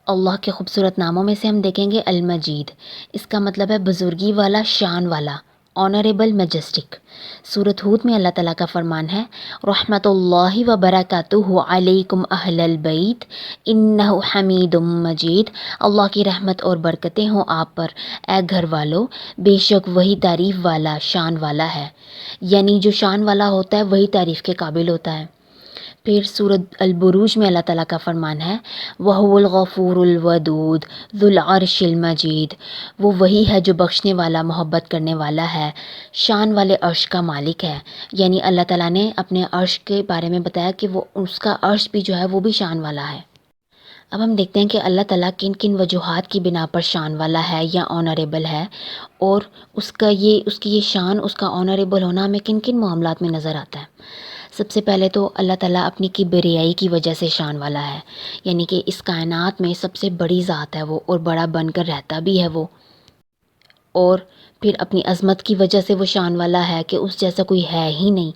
اللہ کے خوبصورت ناموں میں سے ہم دیکھیں گے المجید، اس کا مطلب ہے بزرگی والا، شان والا، آنریبل، میجسٹک۔ سورۃ ہود میں اللہ تعالیٰ کا فرمان ہے، رحمت اللہ وبرکاتہ علیکم اہل البیت انہ حمید مجید۔ اللہ کی رحمت اور برکتیں ہوں آپ پر اے گھر والو، بے شک وہی تعریف والا، شان والا ہے۔ یعنی جو شان والا ہوتا ہے وہی تعریف کے قابل ہوتا ہے۔ پھر سورۃ البروج میں اللہ تعالیٰ کا فرمان ہے، وَهُوَ الْغَفُورُ الْوَدُودُ ذُو الْعَرْشِ الْمَجِيدُ۔ وہ وہی ہے جو بخشنے والا، محبت کرنے والا ہے، شان والے عرش کا مالک ہے۔ یعنی اللہ تعالیٰ نے اپنے عرش کے بارے میں بتایا کہ وہ اس کا عرش بھی جو ہے وہ بھی شان والا ہے۔ اب ہم دیکھتے ہیں کہ اللہ تعالیٰ کن کن وجوہات کی بنا پر شان والا ہے یا آنریبل ہے، اور اس کی یہ شان، اس کا آنریبل ہونا ہمیں کن کن معاملات میں نظر آتا ہے۔ سب سے پہلے تو اللہ تعالیٰ اپنی کبریائی کی وجہ سے شان والا ہے، یعنی کہ اس کائنات میں سب سے بڑی ذات ہے وہ، اور بڑا بن کر رہتا بھی ہے وہ۔ اور پھر اپنی عظمت کی وجہ سے وہ شان والا ہے کہ اس جیسا کوئی ہے ہی نہیں۔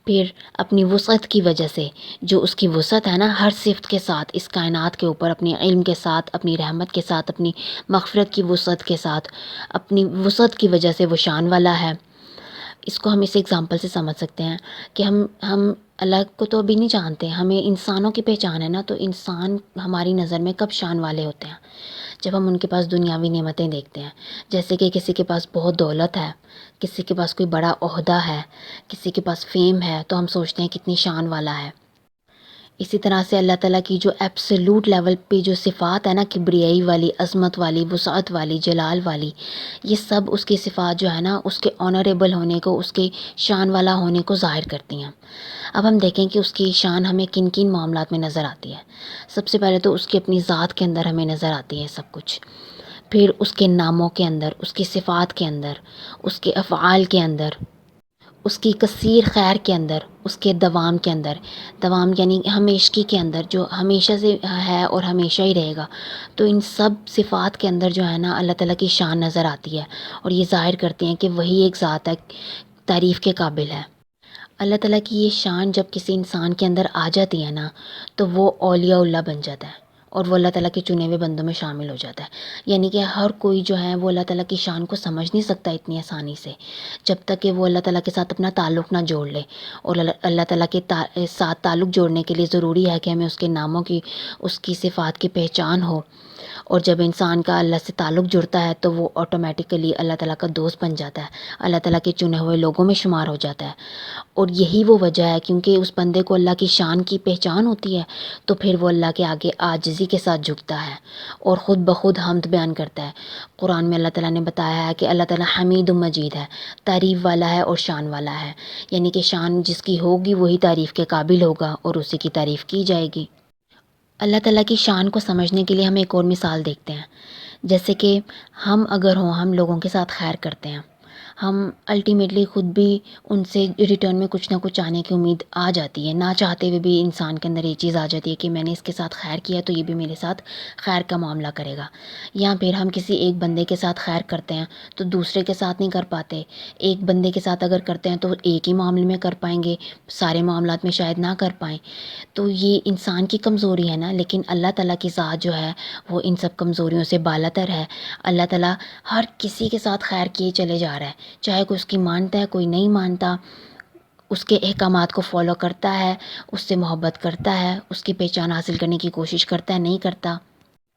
پھر اپنی وسعت کی وجہ سے، جو اس کی وسعت ہے نا ہر صفت کے ساتھ، اس کائنات کے اوپر اپنے علم کے ساتھ، اپنی رحمت کے ساتھ، اپنی مغفرت کی وسعت کے ساتھ، اپنی وسعت کی وجہ سے وہ شان والا ہے۔ اس کو ہم اس ایگزامپل سے سمجھ سکتے ہیں کہ ہم اللہ کو تو ابھی نہیں جانتے، ہمیں انسانوں کی پہچان ہے نا، تو انسان ہماری نظر میں کب شان والے ہوتے ہیں؟ جب ہم ان کے پاس دنیاوی نعمتیں دیکھتے ہیں، جیسے کہ کسی کے پاس بہت دولت ہے، کسی کے پاس کوئی بڑا عہدہ ہے، کسی کے پاس فیم ہے، تو ہم سوچتے ہیں کتنی شان والا ہے۔ اسی طرح سے اللہ تعالیٰ کی جو ایبسولوٹ لیول پہ جو صفات ہے نا، کبریائی والی، عظمت والی، وسعت والی، جلال والی، یہ سب اس کی صفات جو ہے نا اس کے آنریبل ہونے کو، اس کے شان والا ہونے کو ظاہر کرتی ہیں۔ اب ہم دیکھیں کہ اس کی شان ہمیں کن کن معاملات میں نظر آتی ہے۔ سب سے پہلے تو اس کی اپنی ذات کے اندر ہمیں نظر آتی ہے سب کچھ، پھر اس کے ناموں کے اندر، اس کی صفات کے اندر، اس کے افعال کے اندر، اس کی کثیر خیر کے اندر، اس کے دوام کے اندر۔ دوام یعنی ہمیشگی کے اندر، جو ہمیشہ سے ہے اور ہمیشہ ہی رہے گا۔ تو ان سب صفات کے اندر جو ہے نا اللہ تعالیٰ کی شان نظر آتی ہے، اور یہ ظاہر کرتے ہیں کہ وہی ایک ذات ہے، تعریف کے قابل ہے۔ اللہ تعالیٰ کی یہ شان جب کسی انسان کے اندر آ جاتی ہے نا، تو وہ اولیاء اللہ بن جاتا ہے، اور وہ اللہ تعالیٰ کے چنے ہوئے بندوں میں شامل ہو جاتا ہے۔ یعنی کہ ہر کوئی جو ہے وہ اللہ تعالیٰ کی شان کو سمجھ نہیں سکتا اتنی آسانی سے، جب تک کہ وہ اللہ تعالیٰ کے ساتھ اپنا تعلق نہ جوڑ لے۔ اور اللہ تعالیٰ کے ساتھ تعلق جوڑنے کے لیے ضروری ہے کہ ہمیں اس کے ناموں کی، اس کی صفات کی پہچان ہو۔ اور جب انسان کا اللہ سے تعلق جڑتا ہے تو وہ آٹومیٹیکلی اللہ تعالیٰ کا دوست بن جاتا ہے، اللہ تعالیٰ کے چنے ہوئے لوگوں میں شمار ہو جاتا ہے۔ اور یہی وہ وجہ ہے، کیونکہ اس بندے کو اللہ کی شان کی پہچان ہوتی ہے، تو پھر وہ اللہ کے آگے عاجزی کے ساتھ جھکتا ہے اور خود بخود حمد بیان کرتا ہے۔ قرآن میں اللہ تعالیٰ نے بتایا ہے کہ اللہ تعالیٰ حمید مجید ہے، تعریف والا ہے اور شان والا ہے۔ یعنی کہ شان جس کی ہوگی وہی تعریف کے قابل ہوگا اور اسی کی تعریف کی جائے گی۔ اللہ تعالیٰ کی شان کو سمجھنے کے لیے ہم ایک اور مثال دیکھتے ہیں، جیسے کہ ہم اگر ہوں، ہم لوگوں کے ساتھ خیر کرتے ہیں، ہم الٹیمیٹلی خود بھی ان سے ریٹرن میں کچھ نہ کچھ آنے کی امید آ جاتی ہے، نہ چاہتے ہوئے بھی انسان کے اندر یہ چیز آ جاتی ہے کہ میں نے اس کے ساتھ خیر کیا تو یہ بھی میرے ساتھ خیر کا معاملہ کرے گا۔ یا پھر ہم کسی ایک بندے کے ساتھ خیر کرتے ہیں تو دوسرے کے ساتھ نہیں کر پاتے، ایک بندے کے ساتھ اگر کرتے ہیں تو ایک ہی معاملے میں کر پائیں گے، سارے معاملات میں شاید نہ کر پائیں۔ تو یہ انسان کی کمزوری ہے نا، لیکن اللہ تعالیٰ کی ذات جو ہے وہ ان سب کمزوریوں سے بالاتر ہے۔ اللہ تعالیٰ ہر کسی کے ساتھ خیر کیے چلے جا رہا ہے، چاہے کوئی اس کی مانتا ہے، کوئی نہیں مانتا، اس کے احکامات کو فالو کرتا ہے، اس سے محبت کرتا ہے، اس کی پہچان حاصل کرنے کی کوشش کرتا ہے، نہیں کرتا۔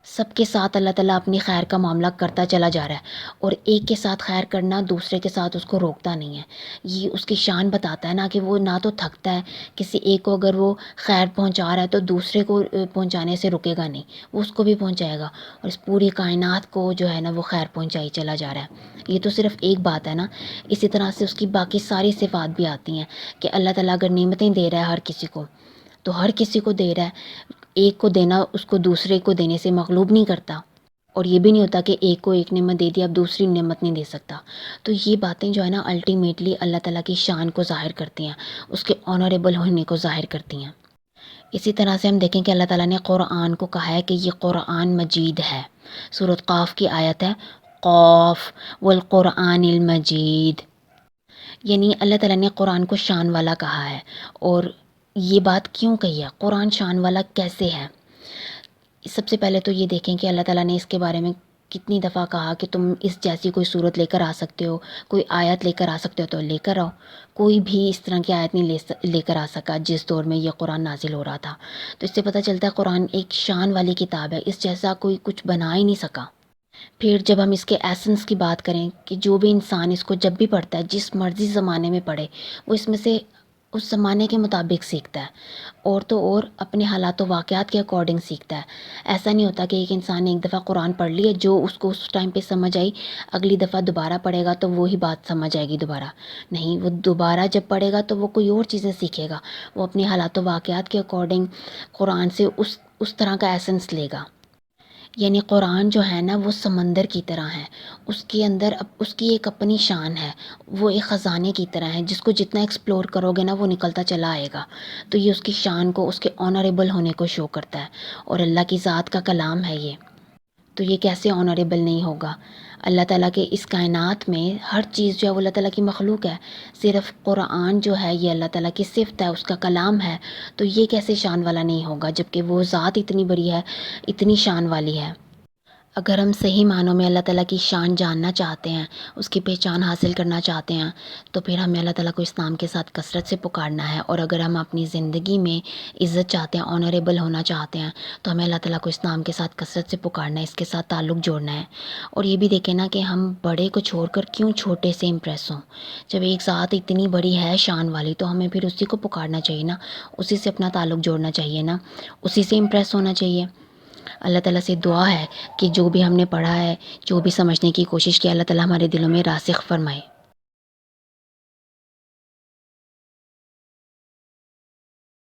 سب کے ساتھ اللہ تعالیٰ اپنی خیر کا معاملہ کرتا چلا جا رہا ہے، اور ایک کے ساتھ خیر کرنا دوسرے کے ساتھ اس کو روکتا نہیں ہے۔ یہ اس کی شان بتاتا ہے نا کہ وہ نہ تو تھکتا ہے، کسی ایک کو اگر وہ خیر پہنچا رہا ہے تو دوسرے کو پہنچانے سے رکے گا نہیں، وہ اس کو بھی پہنچائے گا، اور اس پوری کائنات کو جو ہے نا وہ خیر پہنچائی چلا جا رہا ہے۔ یہ تو صرف ایک بات ہے نا، اسی طرح سے اس کی باقی ساری صفات بھی آتی ہیں کہ اللہ تعالیٰ اگر نعمتیں دے رہا ہے ہر کسی کو، تو ہر کسی کو دے رہا ہے، ایک کو دینا اس کو دوسرے کو دینے سے مغلوب نہیں کرتا، اور یہ بھی نہیں ہوتا کہ ایک کو ایک نعمت دے دی اب دوسری نعمت نہیں دے سکتا۔ تو یہ باتیں جو ہے نا الٹیمیٹلی اللہ تعالیٰ کی شان کو ظاہر کرتی ہیں، اس کے آنریبل ہونے کو ظاہر کرتی ہیں۔ اسی طرح سے ہم دیکھیں کہ اللہ تعالیٰ نے قرآن کو کہا ہے کہ یہ قرآن مجید ہے۔ سورۃ قاف کی آیت ہے، قاف والقرآن المجید۔ یعنی اللہ تعالیٰ نے قرآن کو شان والا کہا ہے، اور یہ بات کیوں کہی ہے؟ قرآن شان والا کیسے ہے؟ سب سے پہلے تو یہ دیکھیں کہ اللہ تعالیٰ نے اس کے بارے میں کتنی دفعہ کہا کہ تم اس جیسی کوئی صورت لے کر آ سکتے ہو، کوئی آیت لے کر آ سکتے ہو تو لے کر آؤ۔ کوئی بھی اس طرح کی آیت نہیں لے کر آ سکا جس دور میں یہ قرآن نازل ہو رہا تھا۔ تو اس سے پتہ چلتا ہے قرآن ایک شان والی کتاب ہے، اس جیسا کوئی کچھ بنا ہی نہیں سکا۔ پھر جب ہم اس کے ایسنس کی بات کریں کہ جو بھی انسان اس کو جب بھی پڑھتا ہے، جس مرضی زمانے میں پڑھے، وہ اس میں سے اس زمانے کے مطابق سیکھتا ہے، اور تو اور اپنے حالات و واقعات کے اکارڈنگ سیکھتا ہے۔ ایسا نہیں ہوتا کہ ایک انسان نے ایک دفعہ قرآن پڑھ لی ہے، جو اس کو اس ٹائم پہ سمجھ آئی، اگلی دفعہ دوبارہ پڑھے گا تو وہی بات سمجھ آئے گی دوبارہ۔ نہیں، وہ دوبارہ جب پڑھے گا تو وہ کوئی اور چیزیں سیکھے گا، وہ اپنے حالات و واقعات کے اکارڈنگ قرآن سے اس طرح کا ایسنس لے گا۔ یعنی قرآن جو ہے نا وہ سمندر کی طرح ہے، اس کے اندر اس کی ایک اپنی شان ہے، وہ ایک خزانے کی طرح ہے، جس کو جتنا ایکسپلور کرو گے نا وہ نکلتا چلا آئے گا۔ تو یہ اس کی شان کو، اس کے آنریبل ہونے کو شو کرتا ہے، اور اللہ کی ذات کا کلام ہے یہ، تو یہ کیسے آنریبل نہیں ہوگا؟ اللہ تعالیٰ کے اس کائنات میں ہر چیز جو ہے وہ اللہ تعالیٰ کی مخلوق ہے، صرف قرآن جو ہے یہ اللہ تعالیٰ کی صفت ہے، اس کا کلام ہے، تو یہ کیسے شان والا نہیں ہوگا جبکہ وہ ذات اتنی بڑی ہے، اتنی شان والی ہے۔ اگر ہم صحیح معنوں میں اللہ تعالیٰ کی شان جاننا چاہتے ہیں، اس کی پہچان حاصل کرنا چاہتے ہیں، تو پھر ہمیں اللہ تعالیٰ کو اسلام کے ساتھ کثرت سے پکارنا ہے، اور اگر ہم اپنی زندگی میں عزت چاہتے ہیں، آنریبل ہونا چاہتے ہیں، تو ہمیں اللہ تعالیٰ کو اسلام کے ساتھ کثرت سے پکارنا ہے، اس کے ساتھ تعلق جوڑنا ہے۔ اور یہ بھی دیکھیں نا کہ ہم بڑے کو چھوڑ کر کیوں چھوٹے سے امپریس ہوں؟ جب ایک ذات اتنی بڑی ہے شان والی، تو ہمیں پھر اسی کو پکارنا چاہیے نا، اسی سے اپنا تعلق جوڑنا چاہیے نا، اسی سے امپریس ہونا چاہیے۔ اللہ تعالیٰ سے دعا ہے کہ جو بھی ہم نے پڑھا ہے، جو بھی سمجھنے کی کوشش کی، اللہ تعالیٰ ہمارے دلوں میں راسخ فرمائے۔